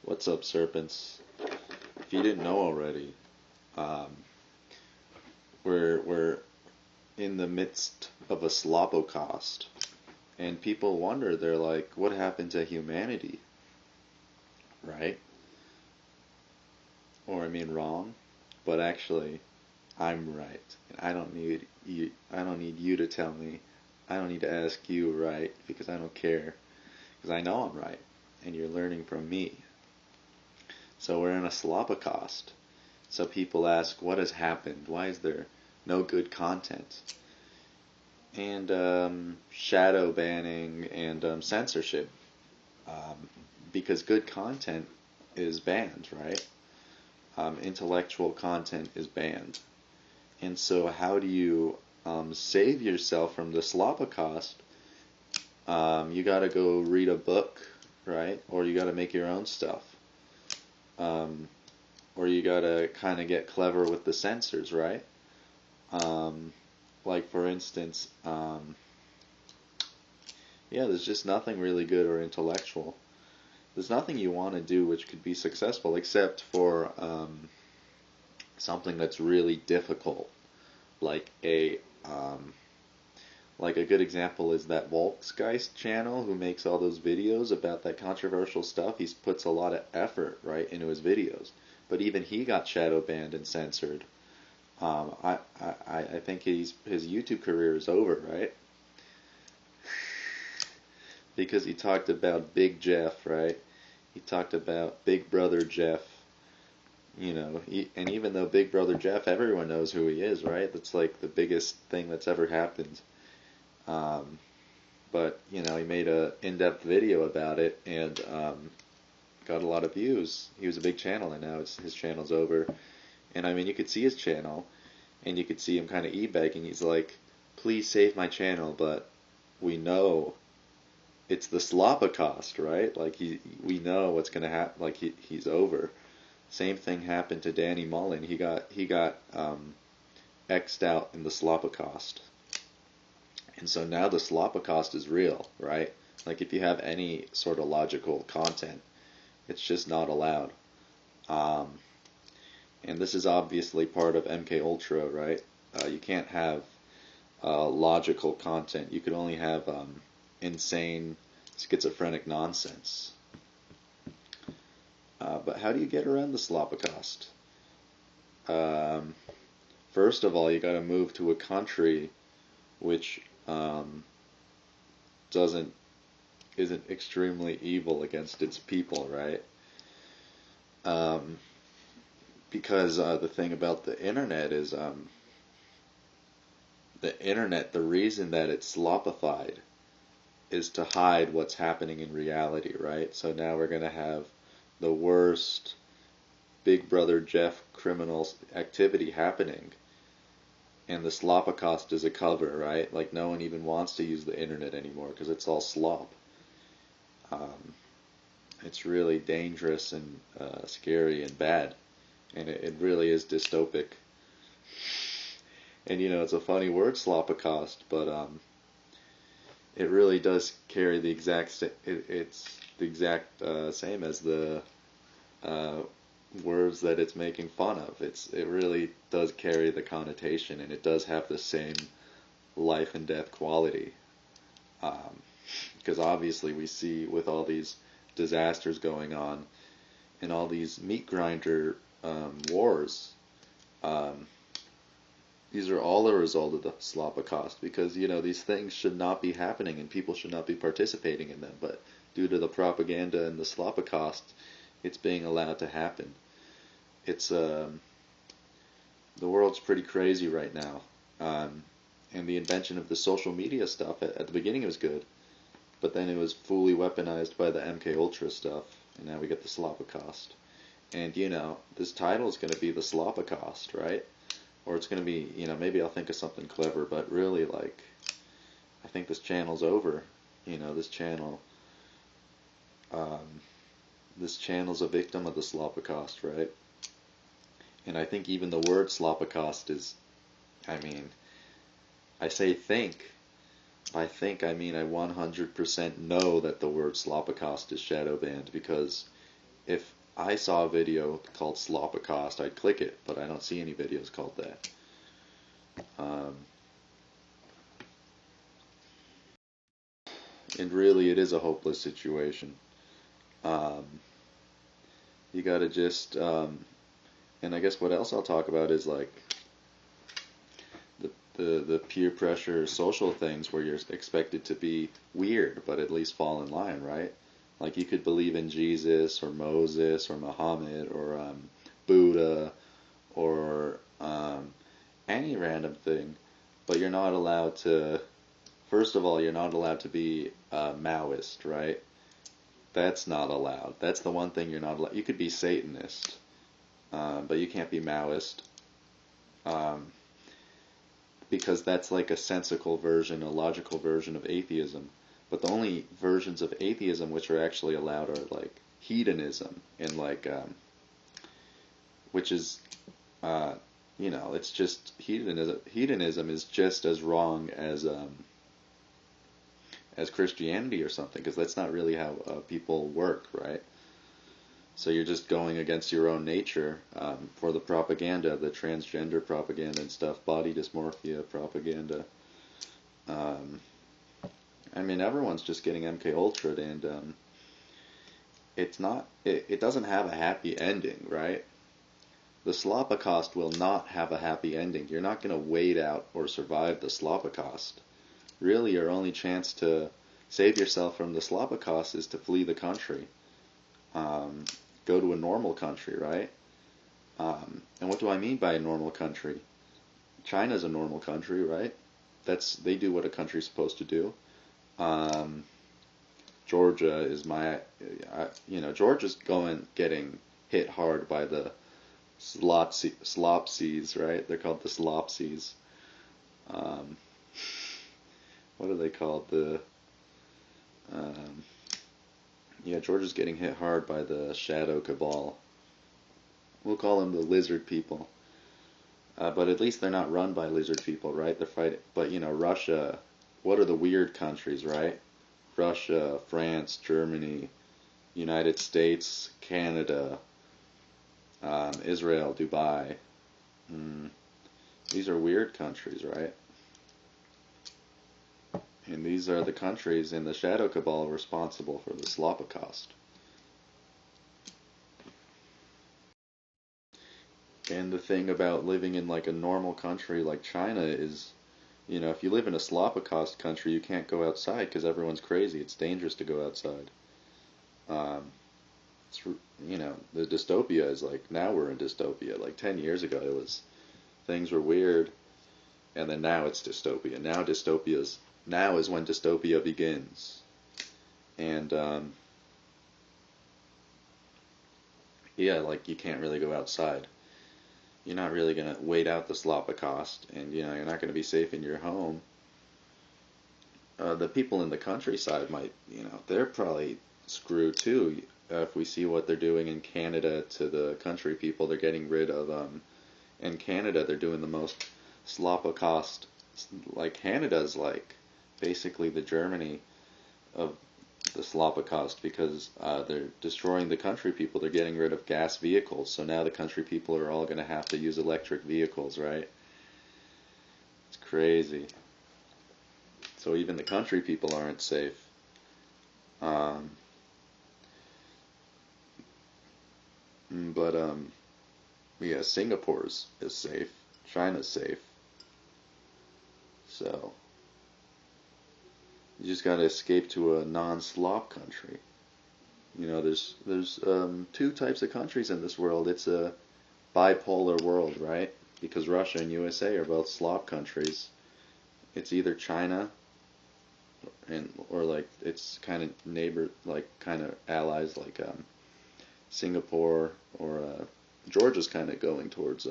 What's up, serpents? If you didn't know already, um, we're in the midst of a slopocaust, and people wonder. They're like, "What happened to humanity?" Right? Or I mean, wrong. But actually, I'm right, and I don't need you. I don't need you to tell me. I don't need to ask you, right? Because I don't care. Because I know I'm right, and you're learning from me. So we're in a slopocaust. So people ask, what has happened? Why is there no good content? And shadow banning and censorship. Because good content is banned, right? Intellectual content is banned. And so how do you save yourself from the slopocaust? You got to go read a book, right? Or you got to make your own stuff. Or you gotta kind of get clever with the censors, right? Like for instance, yeah, there's just nothing really good or intellectual. There's nothing you want to do which could be successful except for something that's really difficult, like like a good example is that Volksgeist channel who makes all those videos about that controversial stuff. He puts a lot of effort right into his videos, but even he got shadow banned and censored. I think his YouTube career is over, right? Because he talked about Big Jeff, right? He talked about Big Brother Jeff. And even though Big Brother Jeff, everyone knows who he is, right? That's like the biggest thing that's ever happened. But he made a in-depth video about it and got a lot of views. He was a big channel, and now his channel's over. And I mean, you could see his channel, and you could see him kind of e-begging. He's like, "Please save my channel," but we know it's the slopocaust, right? Like we know what's gonna happen. Like he's over. Same thing happened to Danny Mullen. He got X'd out in the slopocaust. And so now the slopocaust is real, right? Like if you have any sort of logical content, it's just not allowed. And this is obviously part of MK Ultra, right? You can't have logical content. You can only have insane, schizophrenic nonsense. But how do you get around the slopocaust? First of all, you got to move to a country which doesn't isn't extremely evil against its people, right? Because the thing about the internet is the reason that it's slopified is to hide what's happening in reality, right? So now we're going to have the worst Big Brother Jeff criminal activity happening, and the slopocaust is a cover, right? Like no one even wants to use the internet anymore because it's all slop. It's really dangerous and scary and bad, and it really is dystopic. And it's a funny word, slopocaust, but it really does carry the exact. It's the exact same as the words that it's making fun of. It really does carry the connotation, and it does have the same life and death quality. Because obviously we see with all these disasters going on and all these meat grinder wars, these are all a result of the slopocaust, because these things should not be happening and people should not be participating in them, but due to the propaganda and the slopocaust, it's being allowed to happen. It's the world's pretty crazy right now, and the invention of the social media stuff at the beginning was good, but then it was fully weaponized by the MK Ultra stuff, and now we get the slopocaust. And this title is going to be the slopocaust, right? Or it's going to be, maybe I'll think of something clever, but really, like, I think this channel's over. This channel's a victim of the slopocaust, right? And I think even the word slopocaust is, I mean, I say think. By I mean I 100% know that the word slopocaust is shadow banned, because if I saw a video called slopocaust, I'd click it, but I don't see any videos called that. Um, and really, it is a hopeless situation. Um, you gotta just, and I guess what else I'll talk about is like the peer pressure social things where you're expected to be weird, but at least fall in line, right? Like you could believe in Jesus or Moses or Muhammad or Buddha or any random thing, but you're not allowed to. First of all, you're not allowed to be Maoist, right? That's not allowed. That's the one thing you're not allowed. You could be Satanist, but you can't be Maoist. Um, because that's like a sensical version, a logical version of atheism. But the only versions of atheism which are actually allowed are like hedonism and like, which is, uh, it's just hedonism. Hedonism is just as wrong as Christianity or something, because that's not really how people work, right? So you're just going against your own nature for the propaganda, the transgender propaganda and stuff, body dysmorphia propaganda. Um, I mean, everyone's just getting MK Ultra'd, and it's not. It doesn't have a happy ending, right? The slopocaust will not have a happy ending. You're not going to wait out or survive the slopocaust. Really, your only chance to save yourself from the slopocaust is to flee the country. Go to a normal country, right? And what do I mean by a normal country? China's a normal country, right? They do what a country's supposed to do. Georgia is Georgia's getting hit hard by the slopsies, right? They're called the slopsies. Um, what are they called? Um, Georgia's getting hit hard by the shadow cabal. We'll call them the lizard people. But at least they're not run by lizard people, right? They're fighting. But, Russia, what are the weird countries, right? Russia, France, Germany, United States, Canada, Israel, Dubai. These are weird countries, right? And these are the countries in the shadow cabal responsible for the slopocaust. And the thing about living in like a normal country like China is, if you live in a slopocaust country, you can't go outside because everyone's crazy. It's dangerous to go outside. It's, the dystopia is like, now we're in dystopia. Like 10 years ago, things were weird, and then now it's dystopia. Now is when dystopia begins. And, like you can't really go outside. You're not really going to wait out the slopocaust, and you're not going to be safe in your home. The people in the countryside might, they're probably screwed too. If we see what they're doing in Canada to the country people, they're getting rid of, in Canada they're doing the most slopocaust, like Canada's like basically the Germany of the slopocaust, because they're destroying the country people. They're getting rid of gas vehicles, so now the country people are all going to have to use electric vehicles, right? It's crazy. So even the country people aren't safe. But Singapore is safe. China's safe. So you just got to escape to a non-slop country. There's two types of countries in this world. It's a bipolar world, right? Because Russia and USA are both slop countries. It's either China or like it's kind of kind of allies like Singapore, or Georgia's kind of going towards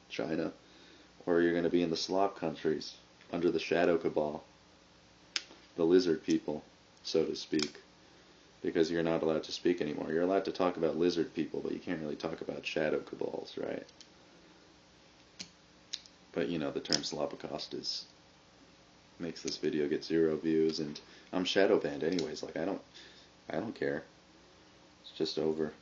China, or you're going to be in the slop countries under the shadow cabal, the lizard people, so to speak, because you're not allowed to speak anymore. You're allowed to talk about lizard people, but you can't really talk about shadow cabals, right? But the term slopocaust makes this video get 0 views, and I'm shadow banned anyways. Like I don't care. It's just over.